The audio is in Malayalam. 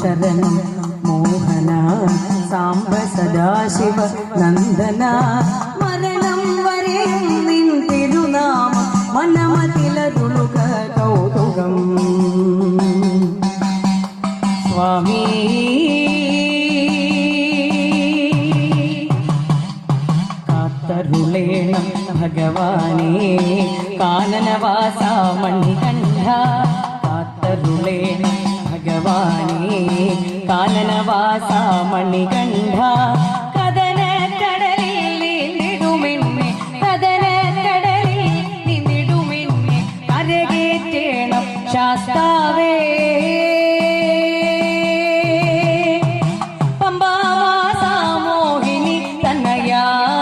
ശരണം മോഹന സാംബ സദാശിവ നന്ദന മരണം വരെ നിൻ തിരുനാമം മനമതിലരുളുക കൗതുകം സ്വാമി കാത്തരുളേണം ഭഗവാനേ കാനനവാസ മണികണ്ഠ കാത്തരുളേണം ഭഗവാനേ കാനനവാസ മണികണ്ഠ